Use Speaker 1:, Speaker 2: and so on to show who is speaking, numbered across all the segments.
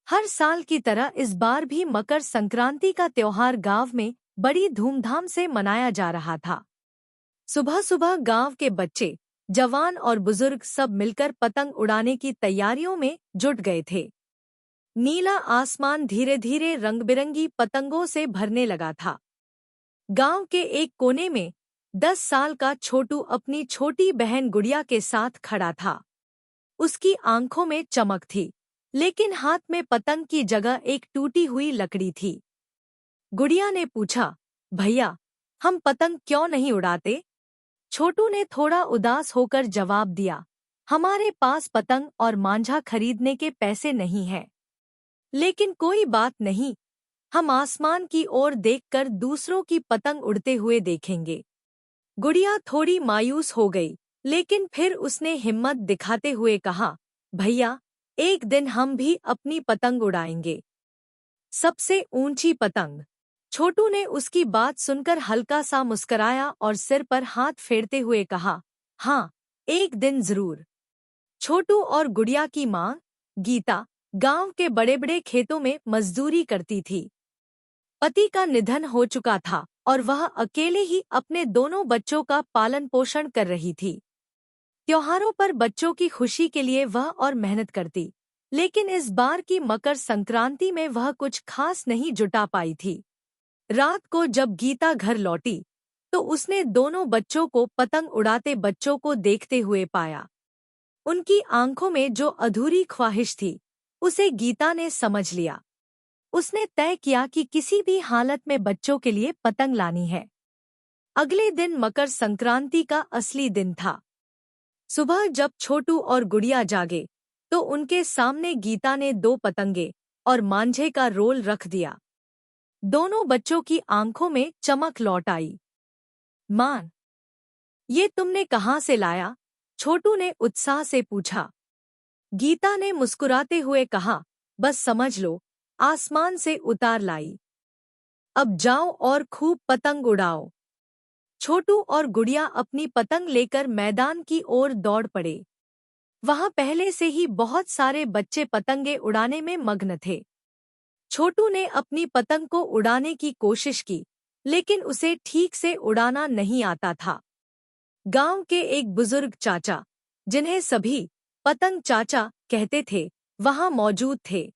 Speaker 1: हर साल की तरह इस बार भी मकर संक्रांति का त्योहार गांव में बड़ी धूमधाम से मनाया जा रहा था। सुबह सुबह गांव के बच्चे, जवान और बुजुर्ग सब मिलकर पतंग उड़ाने की तैयारियों में जुट गए थे। नीला आसमान धीरे धीरे रंग-बिरंगी पतंगों से भरने लगा था। गांव के एक कोने में 10 साल का छोटू अपनी छोटी बहन गुड़िया के साथ खड़ा था। उसकी आंखों में चमक थी, लेकिन हाथ में पतंग की जगह एक टूटी हुई लकड़ी थी। गुड़िया ने पूछा, भैया, हम पतंग क्यों नहीं उड़ाते? छोटू ने थोड़ा उदास होकर जवाब दिया, हमारे पास पतंग और मांझा खरीदने के पैसे नहीं हैं। लेकिन कोई बात नहीं, हम आसमान की ओर देखकर दूसरों की पतंग उड़ते हुए देखेंगे। गुड़िया थोड़ी मायूस हो गई, लेकिन फिर उसने हिम्मत दिखाते हुए कहा, भैया, एक दिन हम भी अपनी पतंग उड़ाएंगे। सबसे ऊंची पतंग। छोटू ने उसकी बात सुनकर हल्का सा मुस्कराया और सिर पर हाथ फेरते हुए कहा, हाँ, एक दिन जरूर। छोटू और गुड़िया की माँ, गीता, गांव के बड़े-बड़े खेतों में मजदूरी करती थी। पति का निधन हो चुका था और वह अकेले ही अपने दोनों बच्चों का पालन पोषण कर रही थी। त्योहारों पर बच्चों की खुशी के लिए वह और मेहनत करती, लेकिन इस बार की मकर संक्रांति में वह कुछ खास नहीं जुटा पाई थी। रात को जब गीता घर लौटी, तो उसने दोनों बच्चों को पतंग उड़ाते बच्चों को देखते हुए पाया। उनकी आंखों में जो अधूरी ख्वाहिश थी, उसे गीता ने समझ लिया। उसने तय किया कि किसी भी हालत में बच्चों के लिए पतंग लानी है। अगले दिन मकर संक्रांति का असली दिन था। सुबह जब छोटू और गुड़िया जागे, तो उनके सामने गीता ने 2 पतंगे और मांझे का रोल रख दिया। दोनों बच्चों की आंखों में चमक लौट आई। मां, ये तुमने कहाँ से लाया? छोटू ने उत्साह से पूछा। गीता ने मुस्कुराते हुए कहा, बस समझ लो, आसमान से उतार लाई। अब जाओ और खूब पतंग उड़ाओ। छोटू और गुड़िया अपनी पतंग लेकर मैदान की ओर दौड़ पड़े। वहां पहले से ही बहुत सारे बच्चे पतंगे उड़ाने में मग्न थे। छोटू ने अपनी पतंग को उड़ाने की कोशिश की, लेकिन उसे ठीक से उड़ाना नहीं आता था। गांव के एक बुजुर्ग चाचा, जिन्हें सभी पतंग चाचा कहते थे, वहां मौजूद थे।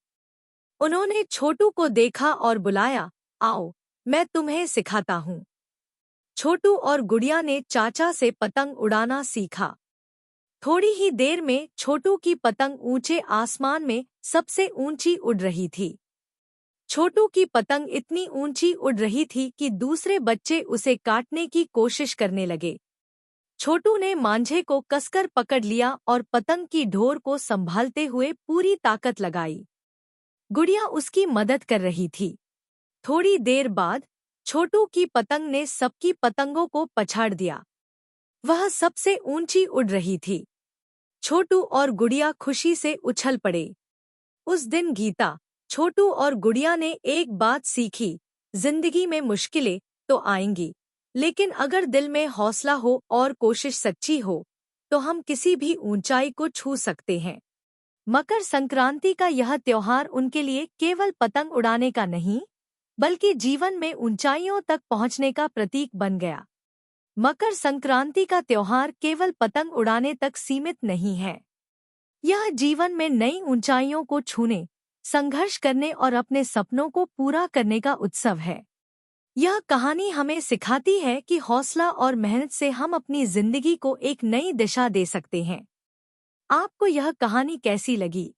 Speaker 1: उन्होंने छोटू को देखा और बुलाया, आओ, मैं तुम्हें सिखाता हूँ। छोटू और गुड़िया ने चाचा से पतंग उड़ाना सीखा। थोड़ी ही देर में छोटू की पतंग ऊंचे आसमान में सबसे ऊंची उड़ रही थी। छोटू की पतंग इतनी ऊंची उड़ रही थी कि दूसरे बच्चे उसे काटने की कोशिश करने लगे। छोटू ने मांझे को कसकर पकड़ लिया और पतंग की डोर को संभालते हुए पूरी ताकत लगाई। गुड़िया उसकी मदद कर रही थी। थोड़ी देर बाद छोटू की पतंग ने सबकी पतंगों को पछाड़ दिया। वह सबसे ऊंची उड़ रही थी। छोटू और गुड़िया खुशी से उछल पड़े। उस दिन गीता, छोटू और गुड़िया ने एक बात सीखी, जिंदगी में मुश्किलें तो आएंगी, लेकिन अगर दिल में हौसला हो और कोशिश सच्ची हो, तो हम किसी भी ऊंचाई को छू सकते हैं। मकर संक्रांति का यह त्योहार उनके लिए केवल पतंग उड़ाने का नहीं, बल्कि जीवन में ऊंचाइयों तक पहुंचने का प्रतीक बन गया। मकर संक्रांति का त्योहार केवल पतंग उड़ाने तक सीमित नहीं है। यह जीवन में नई ऊंचाइयों को छूने, संघर्ष करने और अपने सपनों को पूरा करने का उत्सव है। यह कहानी हमें सिखाती है कि हौसला और मेहनत से हम अपनी जिंदगी को एक नई दिशा दे सकते हैं। आपको यह कहानी कैसी लगी?